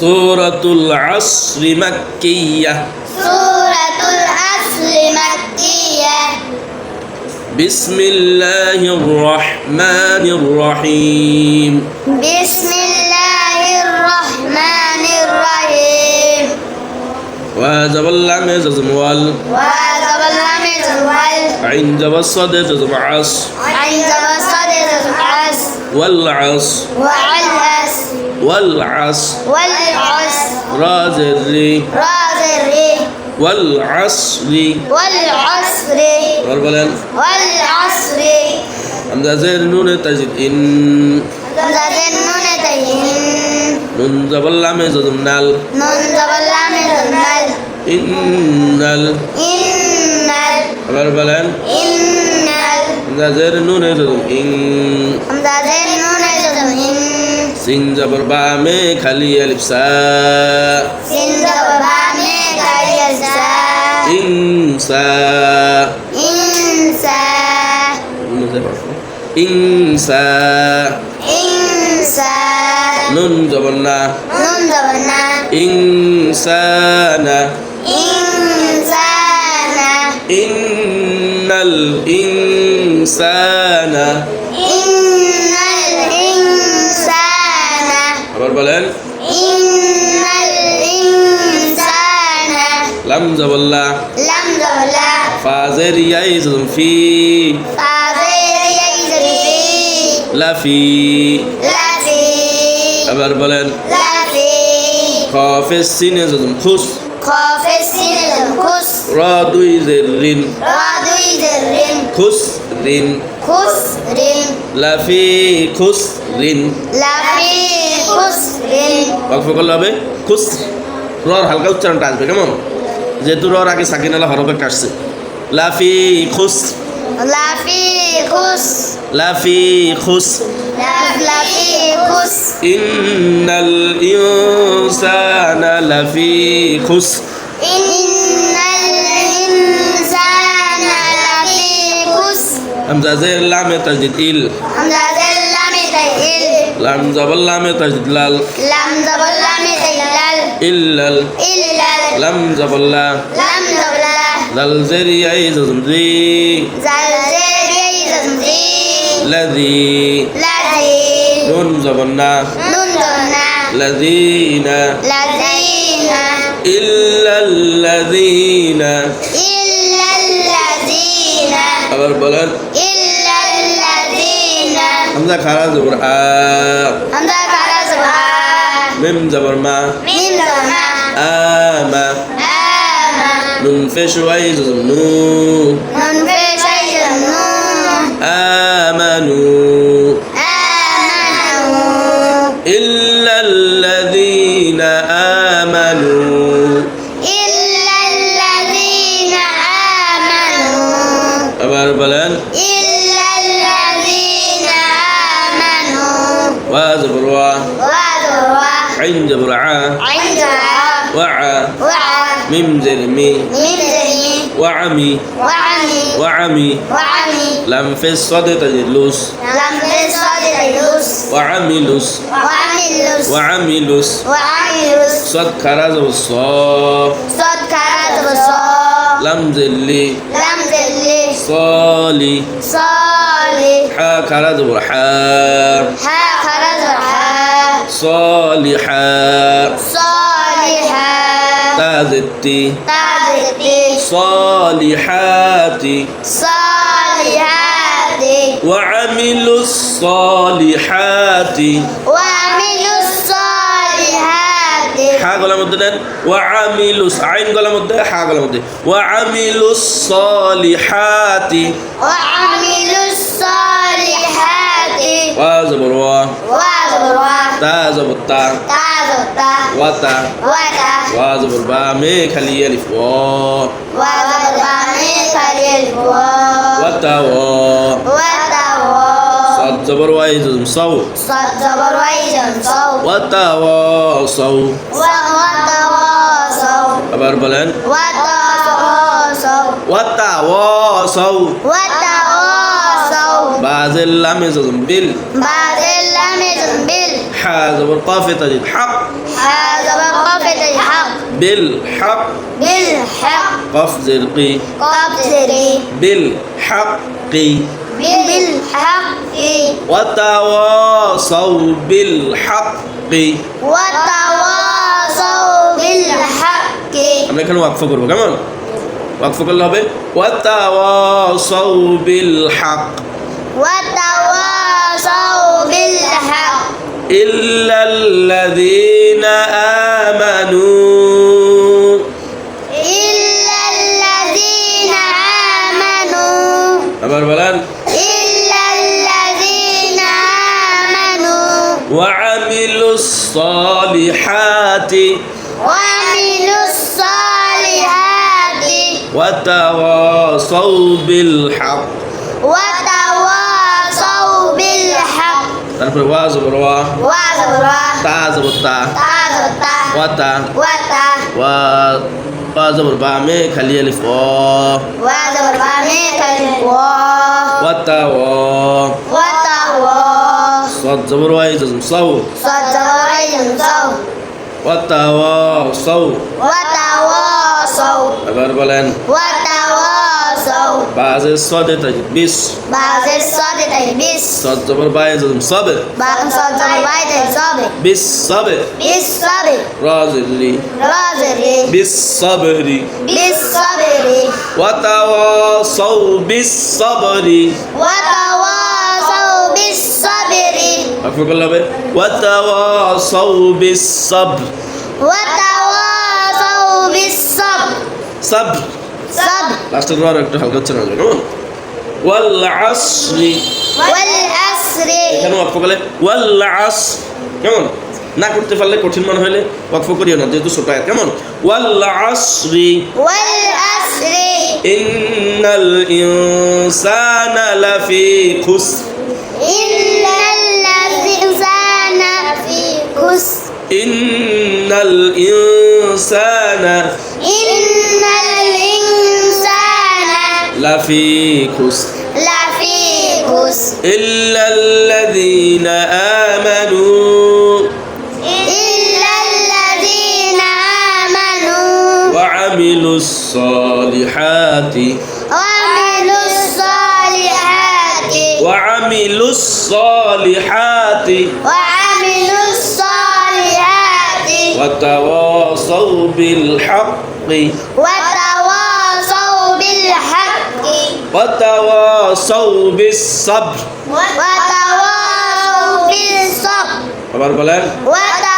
সূরাতুল আসরি মাক্কিয়াহ সূরাতুল আসরি মাক্কিয়াহ বিসমিল্লাহির রহমানির রহিম বিসমিল্লাহির রহমানির রহিম ওয়া জাবাল্লাম জাযম ওয়াল ওয়া যাবাল্লাম যাওয়াল আইন জাবাসসাদ জাযম আস আইন যাবাসাদ যাওয়াস ওয়াল আস ওয়াল আস ওয়াল আস ওয়াল আস রা জেরি রাজরি ওয়াল আসরি ওয়াল আসরি আর বলেন ওয়াল আসরি হামজা জের নুনে তাজিদ ইন যাদের নুনে তাইন নুন জাবাল্লাম জাযম নাল নুন যাবাল্লাম যাওয়াল ইন্নাল ইন্নাল আবার বলেন ইন্নাল হামজা জের নুনে জাযম ইন যাদের নুনে যাইন সিন জবর বা মে খালি আলিফ সা সিন যাবামে গায়সা ইনসা ইনসা ইনসা ইনসা নুন জবর না নুন যাবানা ইনসানা ইনসানা ইন্নাল ইনসানা ইন্নাল ইনসানা আবার বলেন ইন্নাল ইনসানা লাম জবল্লা লাম যাওয়ালা ফাজের ইয়াই জম ফি ফাযির ইয়াইজরি লাফি লাফি আবার বলেন লাফি খাফিস সিনে জম খুস خاف السين خس রা দুই জের রিন راضي ذرين খুস রিন خسر লাফি খুস রিন لفي خسر ওয়াকফ করলে হবে খুস রর হালকা উচ্চারণটা আসবে কেমন যেহেতু রর আগে সাকিন আলা হরফ একটা আসছে লাফি খুস لفي خس লাফি খুস لفي خس ইন্নাল ইনসানা লাফি খুস إن الإنسان لفي خسر হামজা জের লামে তাজদিদ ইল همزة اللام تيل লাম জাবাল লামে তাজদিদ লাল لم زبل لام تيلال ইল্লাল إلا লাম জাবাল্লা لم زبلا লাল জের ইয়াই জম জি زلزال يزمزي লাযী الذي নুন জাবান্না نندنا লাযীনা الذين ইল্লাল্লাযীনা إلا الذين আবার বলেন إلا الذين হামজা খারা জবর আ همزة على سبحان মিম জবর মা من زمان আমা آمن নুন পেশ ওয়াই জম নু من في شيء النور আমানু آمنوا ইল্লাল্লাযীনা আমানু إلا الذين آمنوا আবার বলেন إلا الذين آمنوا ওয়া জবর ওয়া وذروا আইন জবর আ عندها ওয়া আ وعى মিম জের মি من ذري ওয়া আমি وعمي ওয়া আমি وعمي লাম ফেস সাদে তাজিদ লুস لم تصد العلوس ওয়া আমিলুস وعملوس ওয়া আমিলুস وعملوس সাদ খারা জবর স صد كرات بصا লাম জেল্লি لم ذلي صالي صالح حا খারা জবর হা ها خرج ها صالحا صالحا تازتي تابتي صالحات صالحات وعملوا الصالحات وعملوا الصالحات حا গলার মধ্যে দেন وعملوا আইন গলার মধ্যে হা গলার মধ্যে وعملوا الصالحات وعملوا الصالحات وا زبر وا وذروا تا زبر تا تازتا وتا وتا وا زبر با مে খালি আলিফ وا وذروا من الفوا وتا وا وتوا صاد زبر واي زم صو صد زبر ويزن صوت وتواصوا وتواصوا আবার বলেন وتواصوا وتواصوا وتواصوا بعض اللام يزم بال بعد اللام يزن بال حا زبر قاف تجد حق هذا বিল হক بالحق কফ জের কি قبضري বিল হক কি بالحق وتواصوا بالحق وتواصوا بالحق আমরা এখানে ওয়াকফ করবো কেমন ওয়াকফ করলে হবে وتواصوا بالحق وتواصوا بالحق إلا الذين آمنوا إلا الذين آمنوا আবার বলেন إلا الذين آمنوا وعملوا الصالحات وعملوا الصالحات وتواصوا بالحق وتواصوا بالحق তারপরে ওয়া জবর ওয়া وزبرا তা জবর তা تازتا ওয়াতা وتا ওয়া বা জবর বা মে খালি আলিফ ও وزبرا ميكل ওয়াতা ও وتوا صاد জবর ওয়া ইজম সাউ صدرين صو ওয়াতা ওয়া সাউ وتواصوا এবার বলেন وتواصوا বাজে সদে তাই বিশ بعض الصادق بس صاد জবর বা ইজম সাবে بعض صدر وايد الصابر বিশ সাবে بالصبر রাজিলি رازري বিশ সাবরি بالصبر وتواصوا بالصبر وتواصوا بالصبر أفرق الله به وتواصوا بالصبر وتواصوا بالصبر صبر صبر লাস্ট বার একটু হালকা হচ্ছে না কেমন ওয়াল আসরি والأسر এখানে ওয়াকফ করলে ওয়াল আস কেমন না করতে পারলে কঠিন মনে হলে ওয়াকফ করিও না যেহেতু ছোট আয়াত কেমন ওয়াল আসরি والأسر ইন্নাল ইনসানা লাফি খুসর إن الإنسان في خسر ইন্নাল ইনসানা إن الإنسان লাফি খুসর لفي خسر إلا الذين آمنوا إلا الذين آمنوا وعملوا الصالحات وعملوا الصالحات وعملوا الصالحات وعملوا الصالحات وتواصوا بالحق وتواصوا بالحق وتواصوا بالصبر وتواصوا بالصبر আবার বলেন وتواصوا